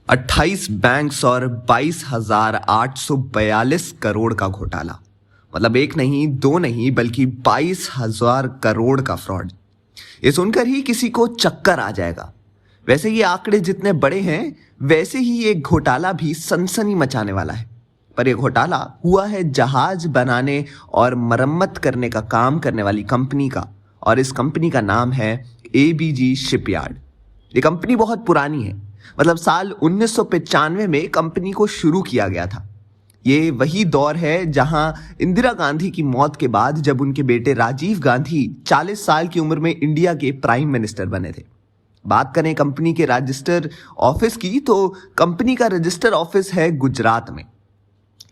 28 banks और 22,842 करोड़ का घोटाला। मतलब एक नहीं, दो नहीं, बल्कि 22,000 करोड़ का फ्रॉड। ये सुनकर ही किसी को चक्कर आ जाएगा। वैसे ये आंकड़े जितने बड़े हैं, वैसे ही ये घोटाला भी सनसनी मचाने वाला है। पर यह घोटाला हुआ है जहाज बनाने और मरम्मत करने का काम करने वाली कंपनी का, और इस कंपनी का नाम है एबीजी शिपयार्ड। ये कंपनी बहुत पुरानी है। मतलब साल 1995 में कंपनी को शुरू किया गया था। ये वही दौर है जहां इंदिरा गांधी की मौत के बाद जब उनके बेटे राजीव गांधी 40 साल की उम्र में इंडिया के प्राइम मिनिस्टर बने थे। बात करें कंपनी के रजिस्टर ऑफिस की, तो कंपनी का रजिस्टर ऑफिस है गुजरात में।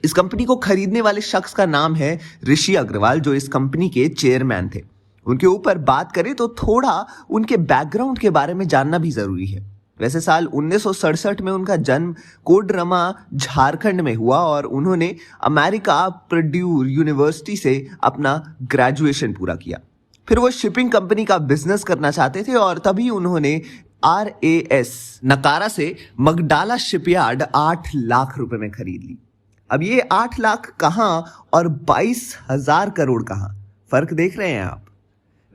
इस कंपनी को खरीदने वाले शख्स का नाम है ऋषि अग्रवाल, जो इस कंपनी के चेयरमैन थे। उनके ऊपर बात करें तो थोड़ा उनके बैकग्राउंड के बारे में जानना भी जरूरी है। वैसे साल 1967 में उनका जन्म कोडरमा झारखंड में हुआ और उन्होंने अमेरिका पर्ड्यू यूनिवर्सिटी से अपना ग्रेजुएशन पूरा किया। फिर वो शिपिंग कंपनी का बिजनेस करना चाहते थे और तभी उन्होंने RAS नकारा से मगडाला शिपयार्ड 8 लाख रुपए में खरीद ली। अब ये 8 लाख कहां और 22,000 करोड़ कहां, फर्क देख रहे हैं आप।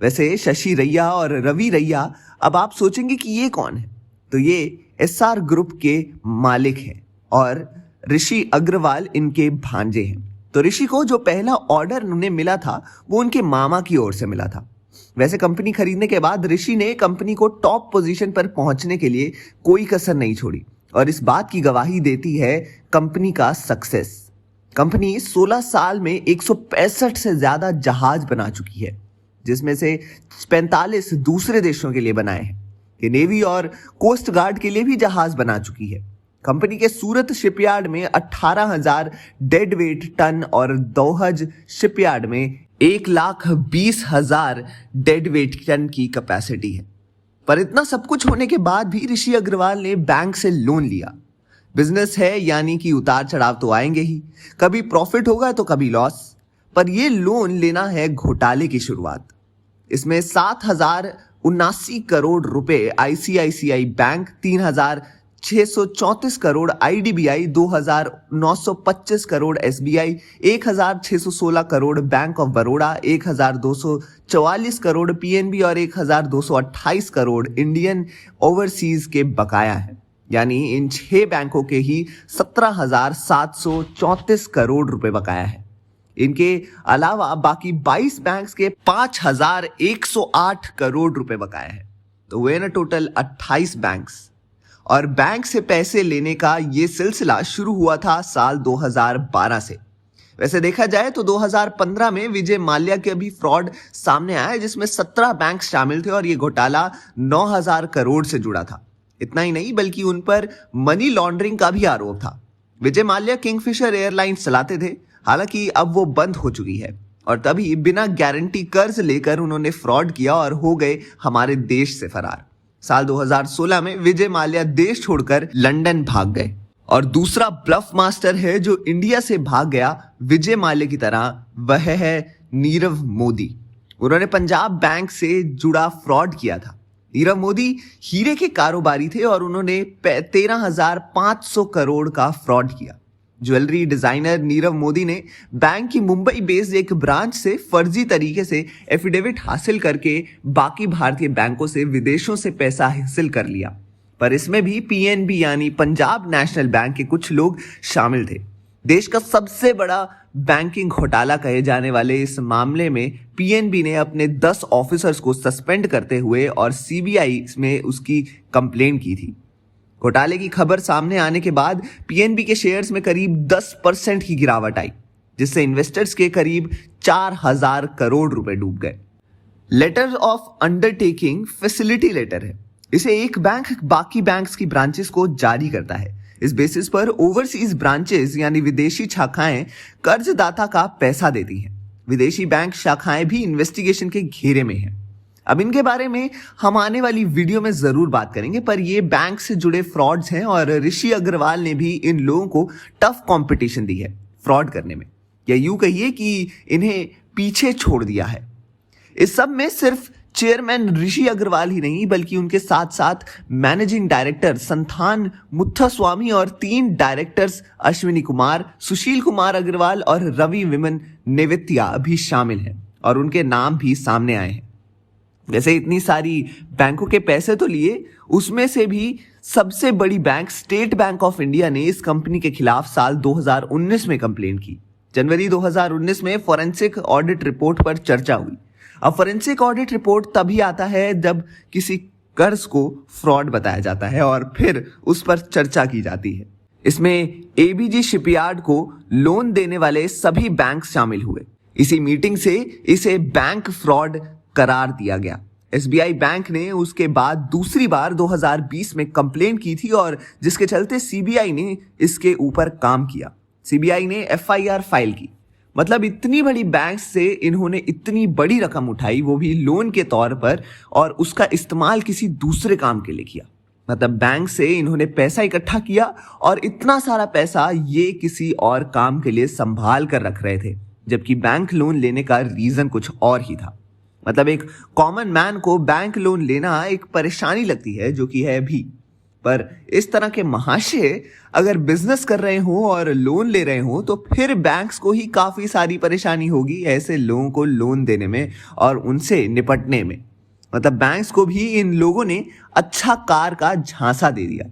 वैसे शशि रैया और रवि रैया, अब आप सोचेंगे कि ये कौन है, तो ये SR ग्रुप के मालिक हैं और ऋषि अग्रवाल इनके भांजे हैं। तो ऋषि को जो पहला ऑर्डर उन्हें मिला था वो उनके मामा की ओर से मिला था। वैसे कंपनी खरीदने के बाद ऋषि ने कंपनी को टॉप पोजीशन पर पहुंचने के लिए कोई कसर नहीं छोड़ी, और इस बात की गवाही देती है कंपनी का सक्सेस। कंपनी 16 साल में 165 से ज्यादा जहाज बना चुकी है, जिसमें से 45 दूसरे देशों के लिए बनाए हैं। ये नेवी और कोस्ट गार्ड के लिए भी जहाज बना चुकी है। कंपनी के सूरत शिपयार्ड में 18,000 डेड वेट टन और दोहज शिपयार्ड में 1,20,000 डेड वेट टन की कैपेसिटी है। पर इतना सब कुछ होने के बाद भी ऋषि अग्रवाल ने बैंक से लोन लिया। बिजनेस है, यानी कि उतार चढ़ाव तो आएंगे ही, कभी प्रॉफिट होगा तो कभी लॉस। पर यह लोन लेना है घोटाले की शुरुआत। इसमें 7,079 करोड़ रुपए ICICI bank, 3,634 crore IDBI, 2,925 crore SBI, 1,616 crore bank of Baroda, 1,244 crore PNB और 1,228 करोड़ इंडियन ओवरसीज के बकाया है। यानी इन 6 बैंकों के ही 17,734 करोड़ रुपए बकाया है। इनके अलावा बाकी 22 बैंक्स के 5,108 करोड़ रुपए बकाया है। तो हुए ना टोटल 28 बैंक्स। और बैंक से पैसे लेने का ये सिलसिला शुरू हुआ था साल 2012 से। वैसे देखा जाए तो 2015 में विजय माल्या के भी फ्रॉड सामने आया, जिसमें 17 बैंक शामिल थे और ये घोटाला 9,000 करोड़ से जुड़ा था। इतना ही नहीं, बल्कि उन पर मनी लॉन्ड्रिंग का भी आरोप था। विजय माल्या किंगफिशर एयरलाइंस चलाते थे, हालांकि अब वो बंद हो चुकी है, और तभी बिना गारंटी कर्ज लेकर उन्होंने फ्रॉड किया और हो गए हमारे देश से फरार। साल 2016 में विजय माल्या देश छोड़कर लंदन भाग गए। और दूसरा ब्लफ मास्टर है जो इंडिया से भाग गया विजय माल्या की तरह, वह है नीरव मोदी। उन्होंने पंजाब बैंक से जुड़ा फ्रॉड किया था। नीरव मोदी हीरे के कारोबारी थे और उन्होंने 13,500 करोड़ का फ्रॉड किया। ज्वेलरी डिजाइनर नीरव मोदी ने बैंक की मुंबई बेस्ड एक ब्रांच से फर्जी तरीके से एफिडेविट हासिल करके बाकी भारतीय बैंकों से विदेशों से पैसा हासिल कर लिया। पर इसमें भी PNB यानी पंजाब नेशनल बैंक के कुछ लोग शामिल थे। देश का सबसे बड़ा बैंकिंग घोटाला कहे जाने वाले इस मामले में PNB ने अपने 10 ऑफिसर्स को सस्पेंड करते हुए और CBI में उसकी कंप्लेन की थी। घोटाले की खबर सामने आने के बाद PNB के शेयर्स में करीब 10% की गिरावट आई, जिससे इन्वेस्टर्स के करीब 4,000 करोड़ रुपए डूब गए। Letter of undertaking facility letter है। इसे एक बैंक बाकी बैंक्स की ब्रांचेस को जारी करता है। इस बेसिस पर ओवरसीज ब्रांचेस यानी विदेशी शाखाएं कर्जदाता का पैसा देती हैं। विदेशी बैंक शाखाएं भी इन्वेस्टिगेशन के घेरे में हैं। अब इनके बारे में हम आने वाली वीडियो में जरूर बात करेंगे, पर ये बैंक से जुड़े फ्रॉड्स हैं और ऋषि अग्रवाल ने भी इन लोगों को टफ कंपटीशन दी है फ्रॉड करने में, या यूं कहिए कि इन्हें पीछे छोड़ दिया है। इस सब में सिर्फ चेयरमैन ऋषि अग्रवाल ही नहीं बल्कि उनके साथ साथ मैनेजिंग डायरेक्टर संथान मुथुस्वामी और 3 डायरेक्टर्स अश्विनी कुमार, सुशील कुमार अग्रवाल और रवि विमन नेवेतिया भी शामिल हैं और उनके नाम भी सामने आए हैं। वैसे इतनी सारी बैंकों के पैसे तो लिए, उसमें से भी सबसे बड़ी bank state bank of India ने इस कंपनी के खिलाफ साल 2019 में कंप्लेंट की। जनवरी 2019 में फॉरेंसिक ऑडिट रिपोर्ट पर चर्चा हुई। अब फॉरेंसिक ऑडिट रिपोर्ट तभी आता है जब किसी कर्ज को फ्रॉड बताया जाता है और फिर उस पर चर्चा की जाती है। इसमें एबीजी शिपयार्ड को लोन देने वाले सभी बैंक शामिल हुए। इसी मीटिंग से इसे बैंक फ्रॉड करार दिया गया। एसबीआई बैंक ने उसके बाद दूसरी बार 2020 में कंप्लेंट की थी और जिसके चलते सीबीआई ने इसके ऊपर काम किया। सीबीआई ने एफआईआर फाइल की। मतलब इतनी बड़ी बैंक से इन्होंने इतनी बड़ी रकम उठाई, वो भी लोन के तौर पर, और उसका इस्तेमाल किसी दूसरे काम के लिए किया। मतलब बैंक से इन्होंने पैसा इकट्ठा किया और इतना सारा पैसा ये किसी और काम के लिए संभाल कर रख रहे थे, जबकि बैंक लोन लेने का रीजन कुछ और ही था। मतलब एक कॉमन मैन को बैंक लोन लेना एक परेशानी लगती है, जो कि है भी, पर इस तरह के महाशय अगर बिजनेस कर रहे हो और लोन ले रहे हो तो फिर बैंक्स को ही काफी सारी परेशानी होगी ऐसे लोगों को लोन देने में और उनसे निपटने में। मतलब बैंक्स को भी इन लोगों ने अच्छा कार का झांसा दे दिया।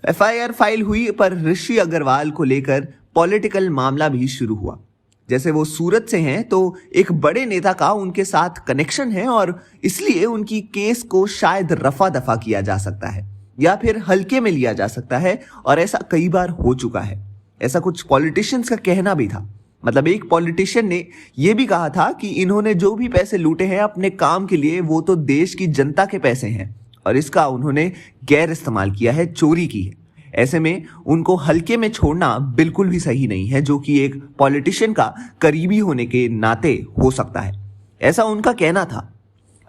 एफआईआर फाइल हुई, पर ऋषि अग्रवाल को लेकर पॉलिटिकल मामला भी शुरू हुआ। जैसे वो सूरत से हैं तो एक बड़े नेता का उनके साथ कनेक्शन है और इसलिए उनकी केस को शायद रफा दफा किया जा सकता है या फिर हल्के में लिया जा सकता है, और ऐसा कई बार हो चुका है। ऐसा कुछ पॉलिटिशियंस का कहना भी था। मतलब एक पॉलिटिशियन ने यह भी कहा था कि इन्होंने जो भी पैसे लूटे हैं अपने काम के लिए, वो तो देश की जनता के पैसे हैं और इसका उन्होंने गैर इस्तेमाल किया है, चोरी की है। ऐसे में उनको हल्के में छोड़ना बिल्कुल भी सही नहीं है, जो कि एक पॉलिटिशियन का करीबी होने के नाते हो सकता है। ऐसा उनका कहना था।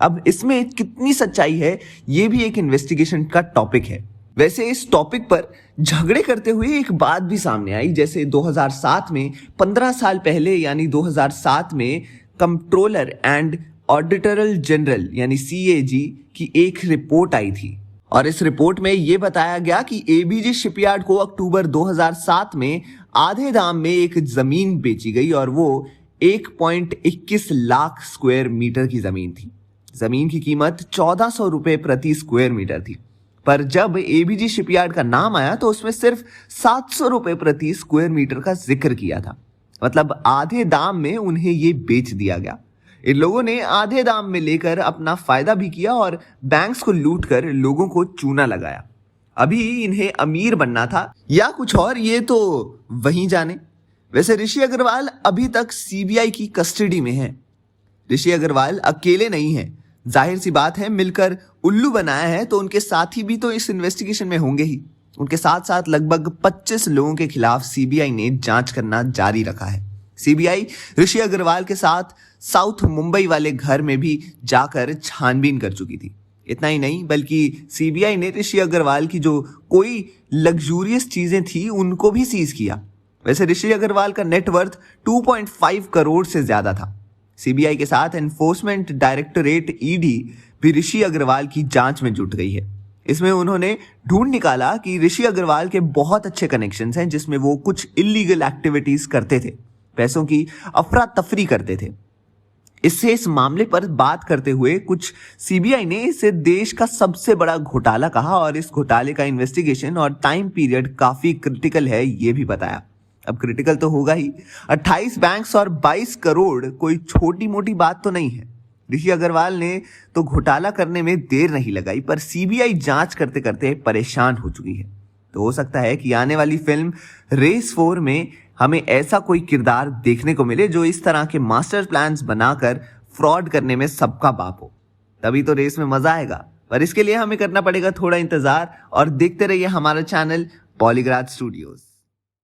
अब इसमें कितनी सच्चाई है, ये भी एक इन्वेस्टिगेशन का टॉपिक है। वैसे इस टॉपिक पर झगड़े करते हुए एक बात भी सामने आई। जैसे 2007 में, 15 साल पहले यानी 2007 में कंट्रोलर एंड ऑडिटर जनरल यानी सीएजी की एक रिपोर्ट आई थी और इस रिपोर्ट में यह बताया गया कि एबीजी शिपयार्ड को अक्टूबर 2007 में आधे दाम में एक जमीन बेची गई और वो 1.21 लाख स्क्वायर मीटर की जमीन थी। जमीन की कीमत 1400 रुपए प्रति स्क्वायर मीटर थी, पर जब एबीजी शिपयार्ड का नाम आया तो उसमें सिर्फ 700 रुपए प्रति स्क्वायर मीटर का जिक्र किया था। मतलब आधे दाम में उन्हें ये बेच दिया गया। इन लोगों ने आधे दाम में लेकर अपना फायदा भी किया और बैंक्स को लूट कर लोगों को चूना लगाया। अभी इन्हें अमीर बनना था या कुछ और, ये तो वहीं जाने। वैसे ऋषि अग्रवाल अभी तक सीबीआई की कस्टडी में हैं। ऋषि अग्रवाल अकेले नहीं हैं, जाहिर सी बात है, मिलकर उल्लू बनाया है तो उनके साथी भी तो इस इन्वेस्टिगेशन में होंगे ही। उनके साथ साथ लगभग 25 लोगों के खिलाफ सीबीआई ने जांच करना जारी रखा है। सीबीआई ऋषि अग्रवाल के साथ साउथ मुंबई वाले घर में भी जाकर छानबीन कर चुकी थी। इतना ही नहीं बल्कि सीबीआई ने ऋषि अग्रवाल की जो कोई लग्जूरियस चीजें थी उनको भी सीज किया। वैसे ऋषि अग्रवाल का नेटवर्थ 2.5 करोड़ से ज्यादा था। सीबीआई के साथ एनफोर्समेंट डायरेक्टोरेट ईडी भी ऋषि अग्रवाल की जांच में जुट गई है। इसमें उन्होंने ढूंढ निकाला कि ऋषि अग्रवाल के बहुत अच्छे कनेक्शंस हैं, जिसमें वो कुछ इलीगल एक्टिविटीज करते थे, पैसों की अफरा तफरी करते थे। इससे इस मामले पर बात करते हुए कुछ सीबीआई ने इसे देश का सबसे बड़ा घोटाला कहा और इस घोटाले का इन्वेस्टिगेशन और टाइम पीरियड काफी क्रिटिकल है, ये भी बताया। अब क्रिटिकल तो होगा ही, 28 बैंक्स और 22 करोड़ कोई छोटी मोटी बात तो नहीं है। ऋषि अग्रवाल ने तो घोटाला करने में देर नहीं लगाई, पर सीबीआई जांच करते करते परेशान हो चुकी है। तो हो सकता है कि आने वाली फिल्म रेस 4 में हमें ऐसा कोई किरदार देखने को मिले जो इस तरह के मास्टर प्लान्स बनाकर फ्रॉड करने में सबका बाप हो। तभी तो रेस में मजा आएगा, पर इसके लिए हमें करना पड़ेगा थोड़ा इंतजार और देखते रहिए हमारा चैनल पॉलीग्राफ स्टूडियोज।